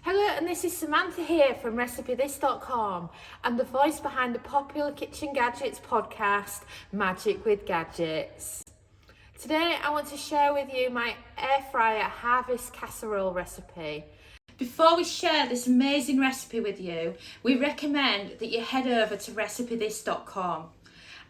Hello, and this is Samantha here from Recipethis.com and the voice behind the popular Kitchen Gadgets podcast, Magic with Gadgets. Today I want to share with you my air fryer harvest casserole recipe. Before we share this amazing recipe with you, we recommend that you head over to Recipethis.com.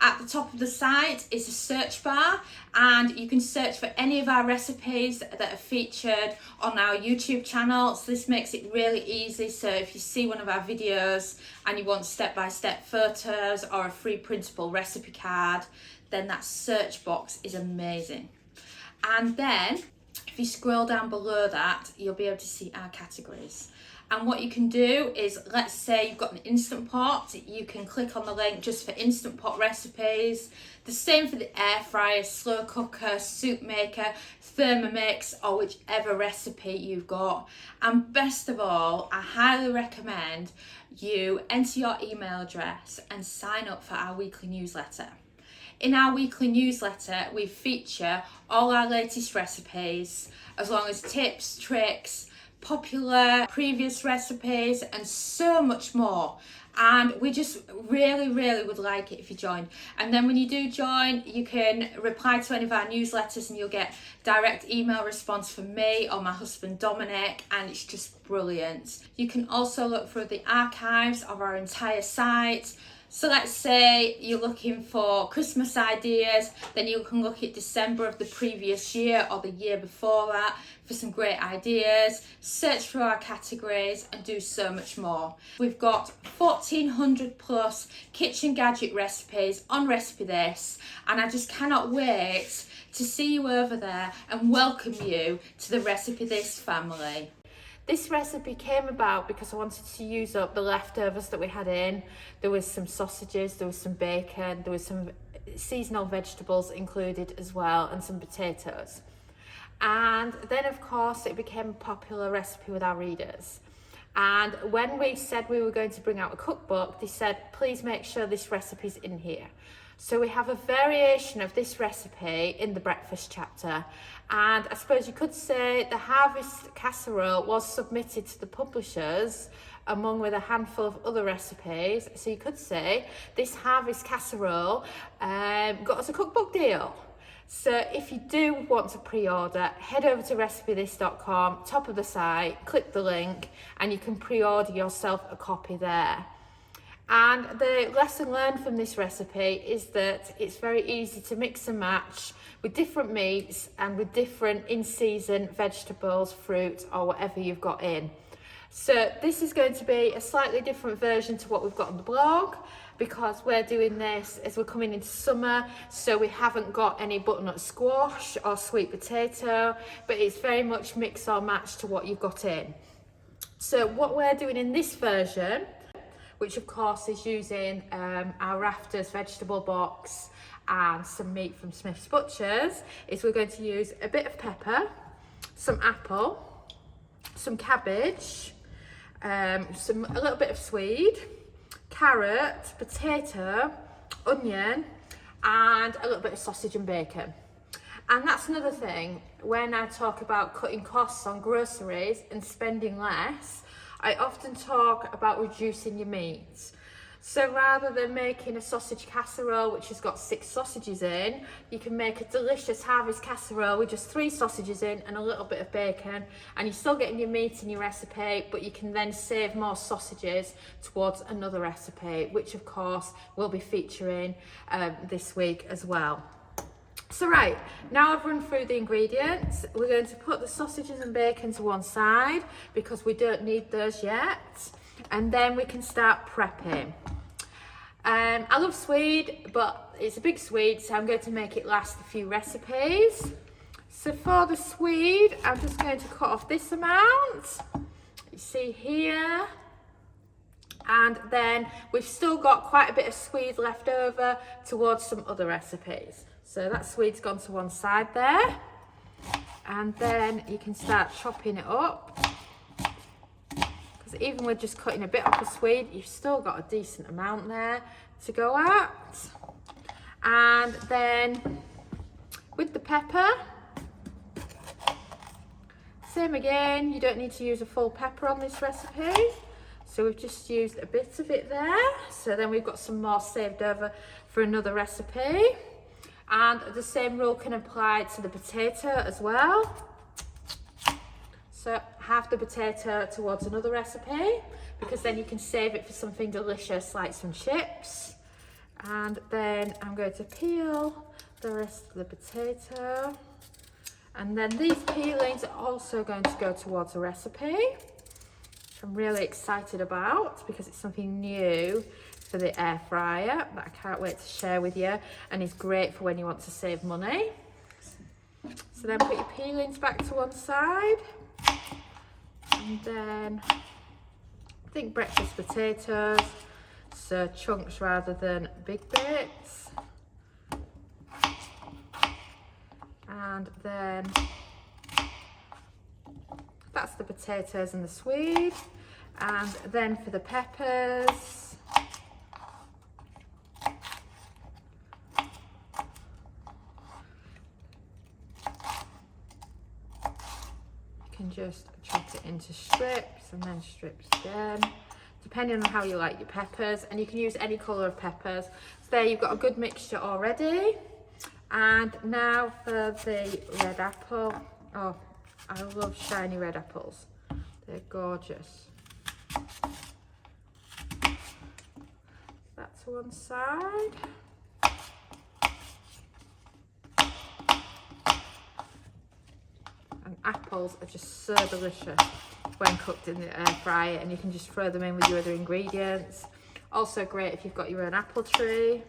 At the top of the site is a search bar, and you can search for any of our recipes that are featured on our YouTube channel. So this makes it really easy. So if you see one of our videos and you want step-by-step photos or a free printable recipe card, then that search box is amazing. And then if you scroll down below that, you'll be able to see our categories. And what you can do is, let's say you've got an Instant Pot, you can click on the link just for Instant Pot recipes. The same for the air fryer, slow cooker, soup maker, Thermomix, or whichever recipe you've got. And best of all, I highly recommend you enter your email address and sign up for our weekly newsletter. In our weekly newsletter, we feature all our latest recipes, as long as tips, tricks, popular previous recipes, and so much more. And we just really would like it if you join. And then when you do join, you can reply to any of our newsletters and you'll get direct email response from me or my husband Dominic, and it's just brilliant. You can also look through the archives of our entire site. So let's say you're looking for Christmas ideas, then you can look at December of the previous year or the year before that for some great ideas, search for our categories and do so much more. We've got 1,400 plus kitchen gadget recipes on Recipethis, and I just cannot wait to see you over there and welcome you to the Recipethis family. This recipe came about because I wanted to use up the leftovers that we had in. There was some sausages, there was some bacon, there was some seasonal vegetables included as well, and some potatoes. And then of course it became a popular recipe with our readers. And when we said we were going to bring out a cookbook, they said, please make sure this recipe's in here. So we have a variation of this recipe in the breakfast chapter. And I suppose you could say the Harvest Casserole was submitted to the publishers along with a handful of other recipes. So you could say this Harvest Casserole got us a cookbook deal. So if you do want to pre-order, head over to Recipethis.com, top of the site, click the link, and you can pre-order yourself a copy there. And the lesson learned from this recipe is that it's very easy to mix and match with different meats and with different in-season vegetables, fruit, or whatever you've got in. So this is going to be a slightly different version to what we've got on the blog, because we're doing this as we're coming into summer, so we haven't got any butternut squash or sweet potato, but it's very much mix or match to what you've got in. So what we're doing in this version, which of course is using our Rafters vegetable box and some meat from Smith's Butchers, is we're going to use a bit of pepper, some apple, some cabbage, a little bit of swede, carrot, potato, onion, and a little bit of sausage and bacon. And that's another thing, when I talk about cutting costs on groceries and spending less, I often talk about reducing your meat. So rather than making a sausage casserole which has got 6 sausages in, you can make a delicious harvest casserole with just 3 sausages in and a little bit of bacon, and you're still getting your meat in your recipe, but you can then save more sausages towards another recipe, which of course we'll be featuring this week as well. So right, now I've run through the ingredients, we're going to put the sausages and bacon to one side because we don't need those yet, and then we can start prepping. I love swede, but it's a big swede, so I'm going to make it last a few recipes. So for the swede, I'm just going to cut off this amount, you see here, and then we've still got quite a bit of swede left over towards some other recipes. So that swede's gone to one side there, and then you can start chopping it up, because even with just cutting a bit off the swede, you've still got a decent amount there to go at. And then with the pepper, same again, you don't need to use a full pepper on this recipe. So we've just used a bit of it there. So then we've got some more saved over for another recipe. And the same rule can apply to the potato as well. So half the potato towards another recipe, because then you can save it for something delicious like some chips. And then I'm going to peel the rest of the potato. And then these peelings are also going to go towards a recipe, which I'm really excited about because it's something new for the air fryer that I can't wait to share with you, and is great for when you want to save money. So then put your peelings back to one side, and then think breakfast potatoes, so chunks rather than big bits. And then that's the potatoes and the swede. And then for the peppers, you can just chop it into strips and then strips again, depending on how you like your peppers, and you can use any colour of peppers. So there you've got a good mixture already. And now for the red apple. Oh, I love shiny red apples. They're gorgeous. That's one side. And apples are just so delicious when cooked in the air fryer, and you can just throw them in with your other ingredients. Also great if you've got your own apple tree.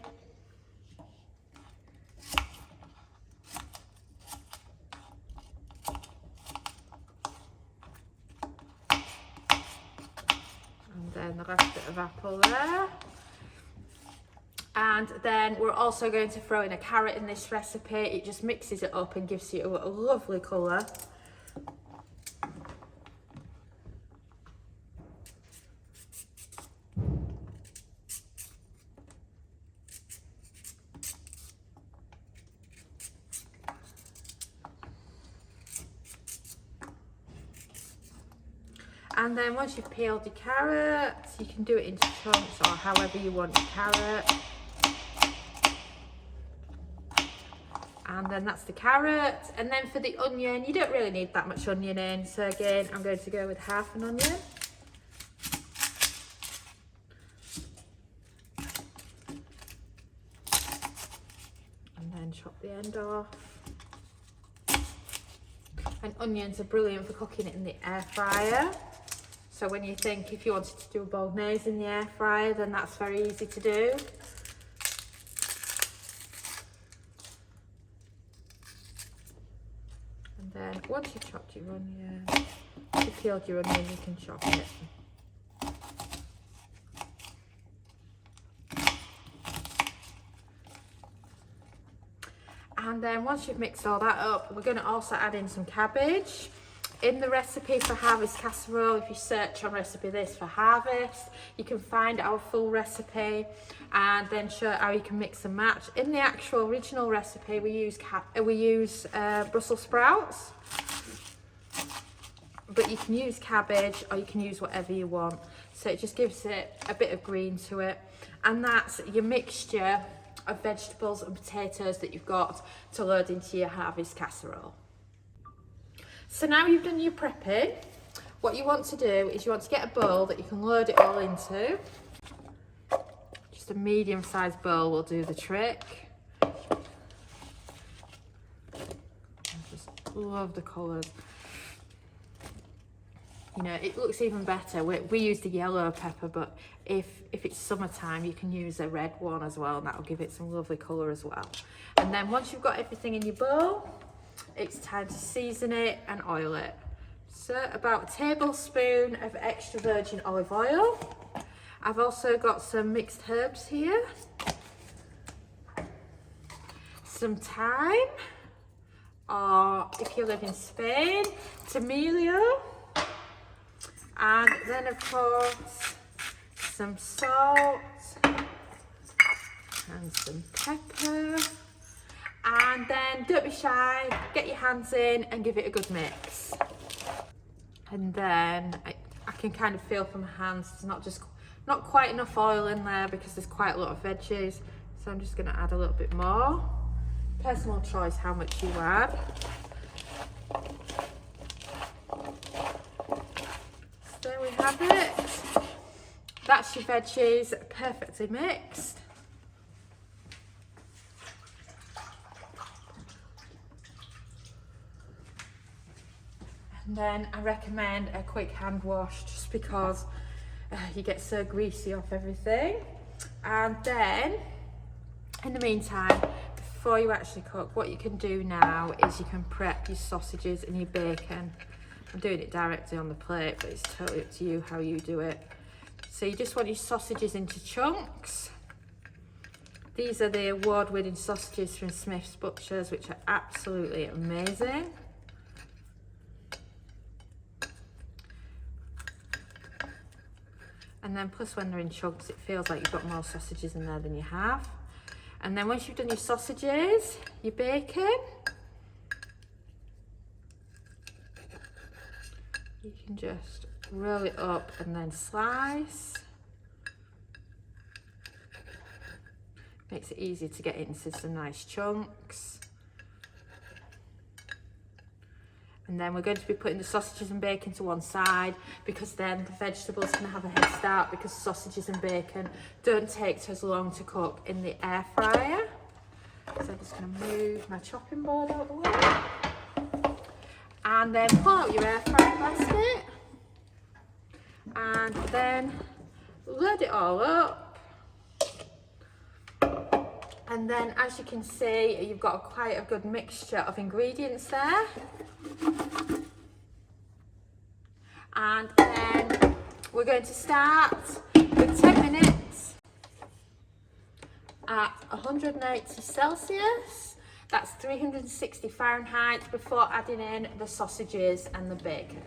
And the last bit of apple there. And then we're also going to throw in a carrot in this recipe. It just mixes it up and gives you a lovely colour. And then once you've peeled your carrots, you can do it into chunks or however you want your carrot. And then that's the carrot. And then for the onion, you don't really need that much onion in. So again, I'm going to go with half an onion. And then chop the end off. And onions are brilliant for cooking it in the air fryer. So when you think if you wanted to do a bolognese in the air fryer, then that's very easy to do. And then once you've chopped your onion, once you've peeled your onion, you can chop it. And then once you've mixed all that up, we're going to also add in some cabbage. In the recipe for Harvest Casserole, if you search on recipe this for Harvest, you can find our full recipe and then show how you can mix and match. In the actual original recipe, we use Brussels sprouts, but you can use cabbage or you can use whatever you want. So it just gives it a bit of green to it. And that's your mixture of vegetables and potatoes that you've got to load into your Harvest Casserole. So now you've done your prepping, what you want to do is you want to get a bowl that you can load it all into. Just a medium-sized bowl will do the trick. I just love the colours. You know, it looks even better. We use the yellow pepper, but if it's summertime, you can use a red one as well, and that'll give it some lovely colour as well. And then once you've got everything in your bowl, it's time to season it and oil it. So about a tablespoon of extra virgin olive oil. I've also got some mixed herbs here. Some thyme, or if you live in Spain, tomillo. And then of course, some salt and some pepper. And then don't be shy, get your hands in and give it a good mix. And then I can kind of feel from my hands, there's not quite enough oil in there because there's quite a lot of veggies. So I'm just going to add a little bit more. Personal choice how much you add. So there we have it. That's your veggies perfectly mixed. And then I recommend a quick hand wash just because you get so greasy off everything. And then in the meantime, before you actually cook, what you can do now is you can prep your sausages and your bacon. I'm doing it directly on the plate, but it's totally up to you how you do it. So you just want your sausages into chunks. These are the award-winning sausages from Smith's Butchers, which are absolutely amazing. And then plus when they're in chunks, it feels like you've got more sausages in there than you have. And then once you've done your sausages, your bacon, you can just roll it up and then slice. Makes it easy to get into some nice chunks. And then we're going to be putting the sausages and bacon to one side because then the vegetables can have a head start because sausages and bacon don't take as long to cook in the air fryer. So I'm just going to move my chopping board out of the way. And then pull out your air fryer basket. And then load it all up. And then as you can see, you've got quite a good mixture of ingredients there. And then we're going to start with 10 minutes at 180 Celsius. That's 360 Fahrenheit before adding in the sausages and the bacon.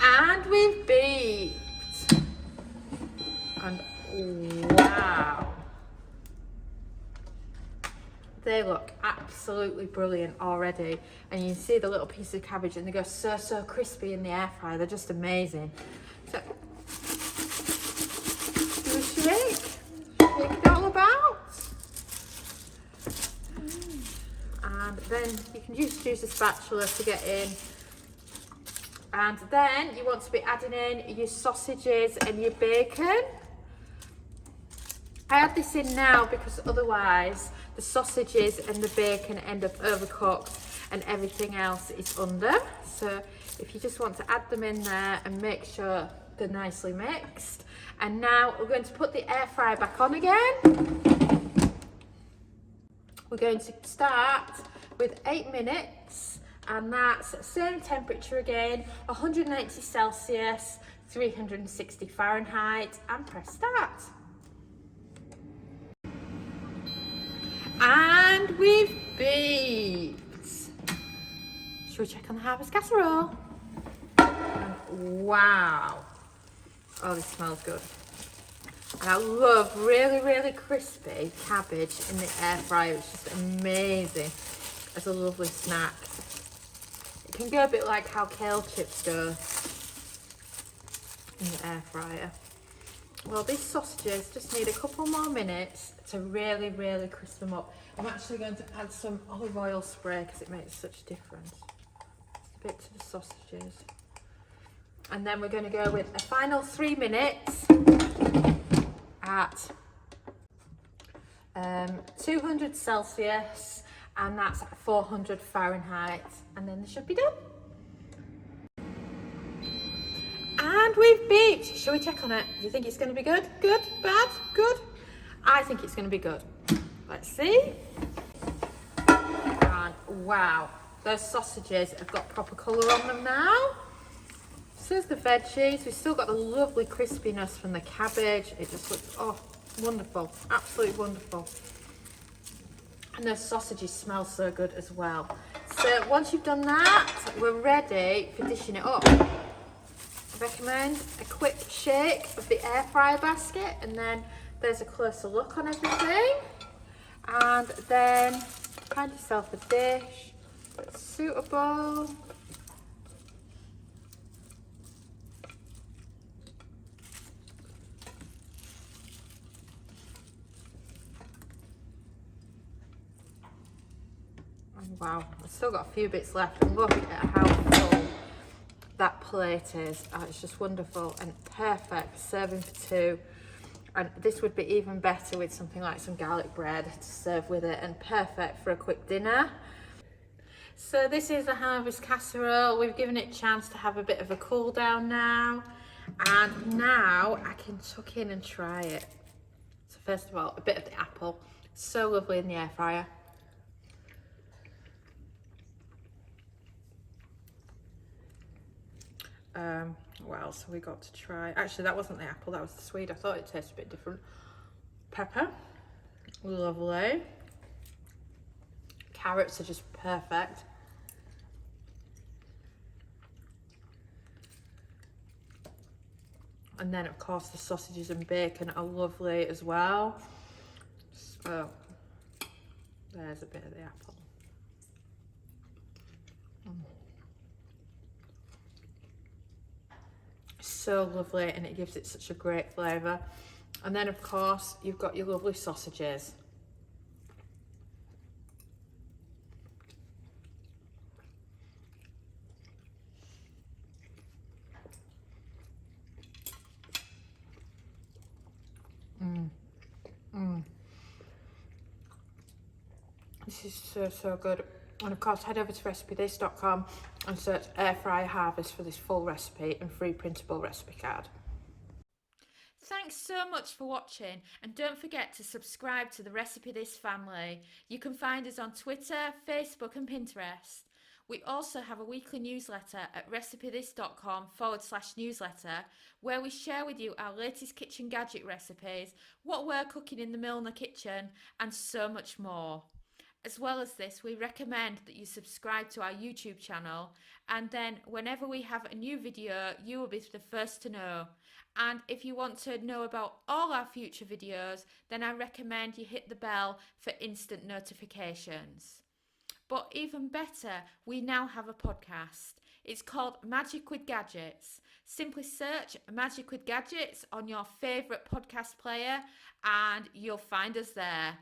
And we've beeped. And wow. They look absolutely brilliant already. And you can see the little piece of cabbage and they go so crispy in the air fryer. They're just amazing. So, do a shake. Shake it all about. And then you can just use a spatula to get in. And then you want to be adding in your sausages and your bacon. I add this in now because otherwise the sausages and the bacon end up overcooked and everything else is under. So if you just want to add them in there and make sure they're nicely mixed. And now we're going to put the air fryer back on again. We're going to start with 8 minutes and that's same temperature again, 180 Celsius, 360 Fahrenheit and press start. And we've beeped. Should we check on the Harvest Casserole? And wow. Oh, this smells good. And I love really crispy cabbage in the air fryer. It's just amazing as a lovely snack. It can go a bit like how kale chips go in the air fryer. Well, these sausages just need a couple more minutes to really crisp them up. I'm actually going to add some olive oil spray because it makes such a difference. Just a bit to the sausages. And then we're going to go with a final 3 minutes at 200 Celsius and that's 400 Fahrenheit. And then they should be done. And we've beeped. Shall we check on it? Do you think it's going to be good? Good? Bad? Good? I think it's going to be good. Let's see. And wow, those sausages have got proper colour on them now. So there's the veggies. We've still got the lovely crispiness from the cabbage. It just looks, oh, wonderful. Absolutely wonderful. And those sausages smell so good as well. So once you've done that, we're ready for dishing it up. I recommend a quick shake of the air fryer basket and then there's a closer look on everything. And then find yourself a dish that's suitable. Wow, I've still got a few bits left, and look at how full that plate is. Oh, it's just wonderful and perfect serving for two. And this would be even better with something like some garlic bread to serve with it, and perfect for a quick dinner. So this is the Harvest Casserole. We've given it a chance to have a bit of a cool down now. And now I can tuck in and try it. So first of all, a bit of the apple. So lovely in the air fryer. What else have we got to try? Actually, that wasn't the apple, that was the Swede. I thought it tasted a bit different. Pepper, lovely. Carrots are just perfect. And then of course the sausages and bacon are lovely as well. So there's a bit of the apple. So lovely, and it gives it such a great flavour. And then of course you've got your lovely sausages. This is so good. And of course, head over to Recipethis.com and search Air Fryer Harvest for this full recipe and free printable recipe card. Thanks so much for watching, and don't forget to subscribe to the Recipe This family. You can find us on Twitter, Facebook and Pinterest. We also have a weekly newsletter at recipethis.com/newsletter, where we share with you our latest kitchen gadget recipes, what we're cooking in the Milner kitchen, and so much more. As well as this, we recommend that you subscribe to our YouTube channel, and then whenever we have a new video, you will be the first to know. And if you want to know about all our future videos, then I recommend you hit the bell for instant notifications. But even better, we now have a podcast. It's called Magic with Gadgets. Simply search Magic with Gadgets on your favourite podcast player and you'll find us there.